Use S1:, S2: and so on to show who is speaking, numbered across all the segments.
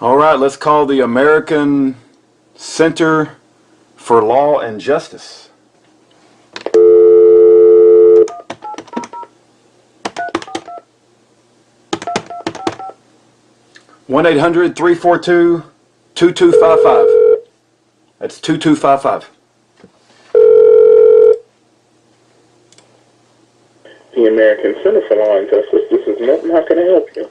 S1: All right, let's call the American Center for Law and Justice. One 800-342-2255. That's 2255.
S2: The American Center for Law and Justice. This is Milton. How can I help you?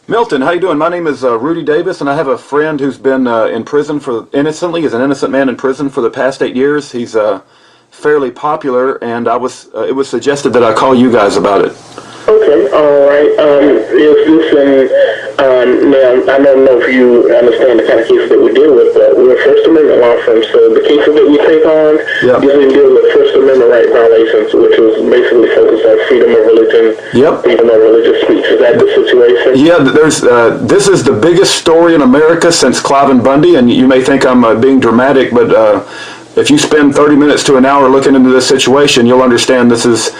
S1: Milton, how you doing? My name is Rudy Davis, and I have a friend who's been in prison for innocently. He's an innocent man in prison for the past 8 years. He's fairly popular, and it was suggested that I call you guys about it.
S2: Okay, all right. Is this now, I don't know if you understand the kind of cases that we deal with, but we're a First Amendment law firm, so the cases that we take on usually deal with First Amendment right violations, which is basically focused on freedom of religion, freedom of religious speech. Is that the situation?
S1: Yeah, this is the biggest story in America since Clive and Bundy, and you may think I'm being dramatic, but if you spend 30 minutes to an hour looking into this situation, you'll understand this is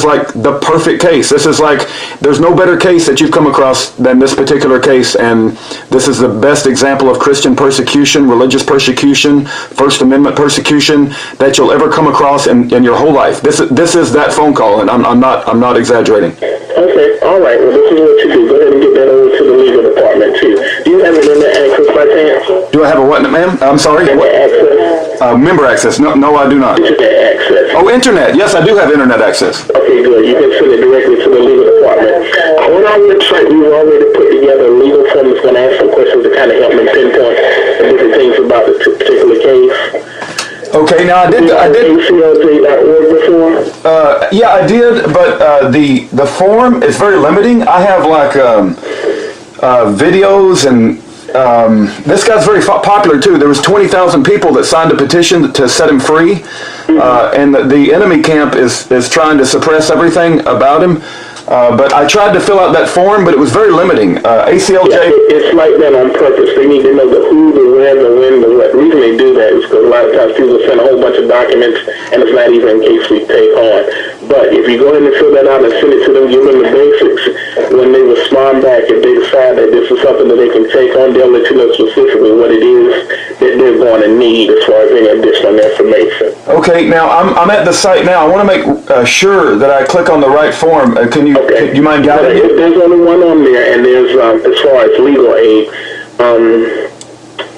S1: like the perfect case. This is like, there's no better case that you've come across than this particular case, and this is the best example of Christian persecution, religious persecution, First Amendment persecution that you'll ever come across in your whole life. This is that phone call, and I'm not exaggerating.
S2: Okay, all right. Well, this is what you do. Go ahead and get that over to the legal department too. Do you have internet access by chance?
S1: Do I have a what, ma'am? I'm sorry.
S2: Internet access.
S1: Member access? No, I do not.
S2: Internet access.
S1: Oh, internet. Yes, I do have internet access.
S2: Okay, good. You can send it directly to the legal department. On our website, we've already put together a legal form that's going to ask some questions to kind of help me pinpoint the different things about the particular case.
S1: Okay, now I did.
S2: ACLJ.org before?
S1: Yeah, I did, but the form is very limiting. I have like videos, and this guy's very popular too. There was 20,000 people that signed a petition to set him free, and the enemy camp is trying to suppress everything about him. But I tried to fill out that form, but it was very limiting. ACLJ...
S2: Yeah, it's like that on purpose. They need to know the who, the where, the when, the what. The reason they do that is because a lot of times people send a whole bunch of documents, and it's not even a case we take on. But if you go ahead and fill that out and send it to them, give them the basics, when they respond back, if they decide that this is something that they can take on, they'll let you know specifically what it is that they're going to need as far as any additional information.
S1: Okay, now I'm at the site now. I want to make sure that I click on the right form. Can you mind guiding me?
S2: There's only one on there, and there's as far as legal aid.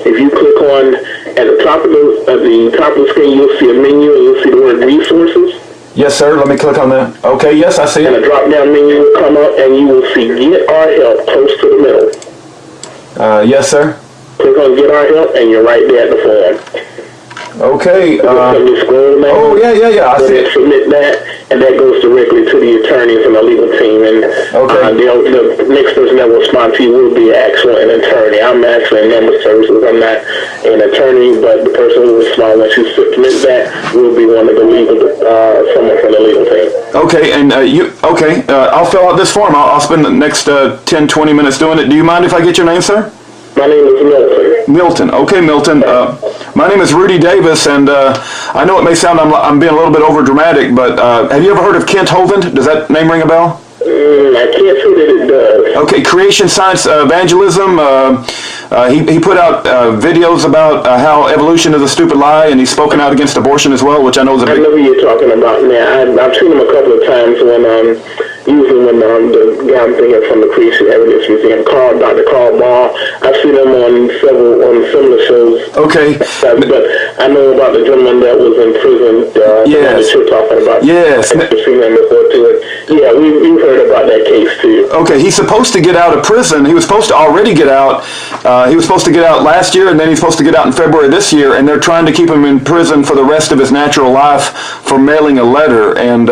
S2: If you click on at the top of the screen, you'll see a menu, and you'll see the word resources.
S1: Yes, sir. Let me click on that. Okay, yes, I see it.
S2: And a drop-down menu will come up, and you will see Get Our Help close to the middle.
S1: Yes, sir.
S2: Click on Get Our Help, and you're right there at the form.
S1: Okay.
S2: Oh,
S1: yeah. I see it.
S2: Submit that, and that goes directly to the attorneys and the legal team. And the next person that will respond to you will be an attorney. I'm actually in member services. I'm not an attorney, but the person who will respond once you submit that will be one of the someone from the legal team.
S1: Okay, and I'll fill out this form. I'll spend the next 10-20 minutes doing it. Do you mind if I get your name, sir?
S2: My name is Milton.
S1: Milton. Okay, Milton. My name is Rudy Davis, and I know it may sound I'm being a little bit over dramatic, but have you ever heard of Kent Hovind? Does that name ring a bell?
S2: I can't say that it does.
S1: Okay, Creation Science Evangelism. He put out videos about how evolution is a stupid lie, and he's spoken out against abortion as well, which I know is a big...
S2: I know who you're talking about now. I've seen him a couple of times when usually when the guy I'm thinking from the Creation Evidence Museum, Dr. Carl Ball. I've seen him on similar shows.
S1: Okay.
S2: But I know about the gentleman that was in prison.
S1: Yes.
S2: That you're talking about.
S1: Yes.
S2: I've seen him before too. Yeah, we've heard about that case too.
S1: Okay, he's supposed to get out of prison. He was supposed to already get out. He was supposed to get out last year, and then he's supposed to get out in February this year, and they're trying to keep him in prison for the rest of his natural life for mailing a letter. And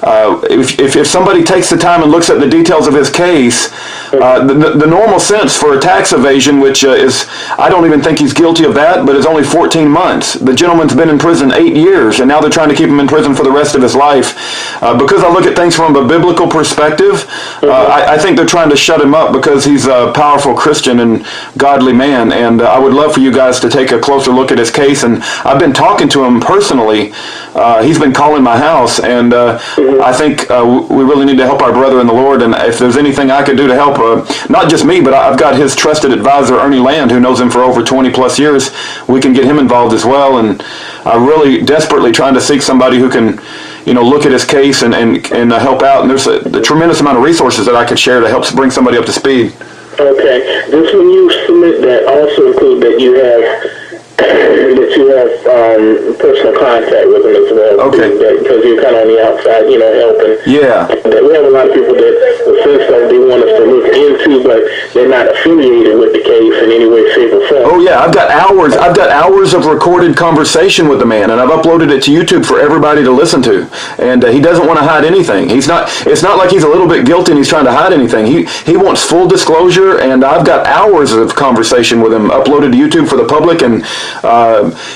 S1: if somebody takes the time and looks at the details of his case, the normal sentence for a tax evasion, which is, I don't even think he's guilty of that, but it's only 14 months. The gentleman's been in prison 8 years, and now they're trying to keep him in prison for the rest of his life. Because I look at things from a biblical perspective, I think they're trying to shut him up because he's a powerful Christian and godly man, and I would love for you guys to take a closer look at his case. And I've been talking to him personally. He's been calling my house, and I think we really need to help our brother in the Lord, and if there's anything I could do to help, not just me, but I've got his trusted advisor, Ernie Land, who knows him for over 20 plus years. We can get him involved as well, and I'm really desperately trying to seek somebody who can, look at his case and help out. And there's a tremendous amount of resources that I could share to help bring somebody up to speed.
S2: Okay. Just when you submit that, also include that you have personal contact with them as well.
S1: Okay.
S2: Because you're kind of on the outside, helping.
S1: Yeah.
S2: And we have a lot of people that the sense that they want us to look into, but they're not affiliated with the case in any way, shape, or form.
S1: Oh yeah, I've got hours of recorded conversation with the man, and I've uploaded it to YouTube for everybody to listen to. And he doesn't want to hide anything. It's not like he's a little bit guilty and he's trying to hide anything. He wants full disclosure, and I've got hours of conversation with him uploaded to YouTube for the public. And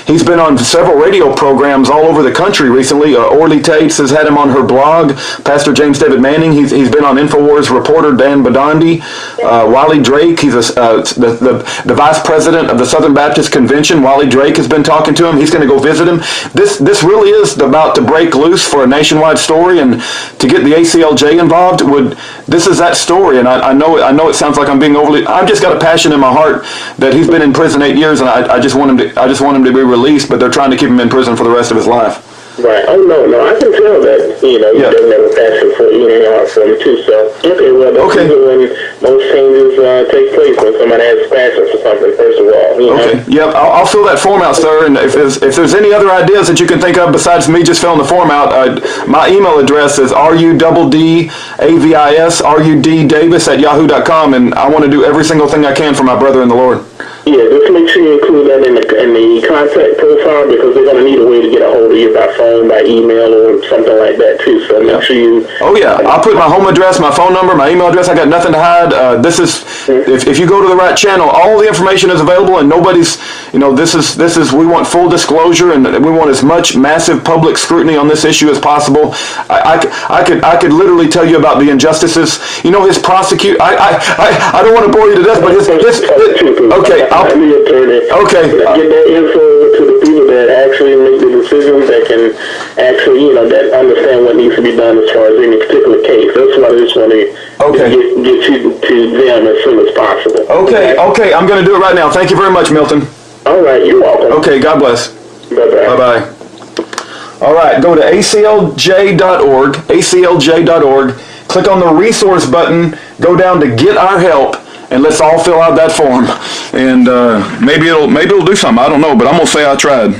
S1: he's been on several radio programs all over the country recently. Orly Tates has had him on her blog. Pastor James David Manning. He's been on InfoWars reporter Dan Badandi. Wally Drake. He's the vice president of the Southern Baptist Convention. Wally Drake has been talking to him. He's going to go visit him. This really is about to break loose for a nationwide story, and to get the ACLJ involved this is that story. And I know it sounds like I'm being overly. I've just got a passion in my heart that he's been in prison 8 years, and I just want him to be released, but they're trying to keep him in prison for the rest of his life.
S2: Right. Oh, no, I can tell that, you don't have a passion for heart for him, too. So, okay, well, that's when most changes take place, when somebody has a passion for something, first of all.
S1: Okay. Yep, I'll fill that form out, sir, and if there's any other ideas that you can think of besides me just filling the form out, my email address is rudddavis@yahoo.com, and I want to do every single thing I can for my brother in the Lord.
S2: Yeah, just make sure you include that in the contact profile, because they're going to need a way to get a hold of you by phone, by email, or something like that, too. So make sure you... Oh, yeah.
S1: I'll put my home address, my phone number, my email address. I got nothing to hide. If you go to the right channel, all the information is available, and nobody's... this is we want full disclosure, and we want as much massive public scrutiny on this issue as possible. I could literally tell you about the injustices. His prosecute... I don't want to bore you to death, but his okay.
S2: I'm the attorney.
S1: Okay.
S2: Get that info to the people that actually make the decisions, that can actually, that understand what needs to be done as far as any particular case. That's what I just want to get you to them as soon as possible.
S1: Okay. I'm going to do it right now. Thank you very much, Milton.
S2: All right. You're welcome.
S1: Okay. God bless.
S2: Bye-bye.
S1: Bye-bye. All right. Go to aclj.org, aclj.org. Click on the resource button. Go down to Get Our Help. And let's all fill out that form, and maybe it'll do something. I don't know, but I'm gonna say I tried.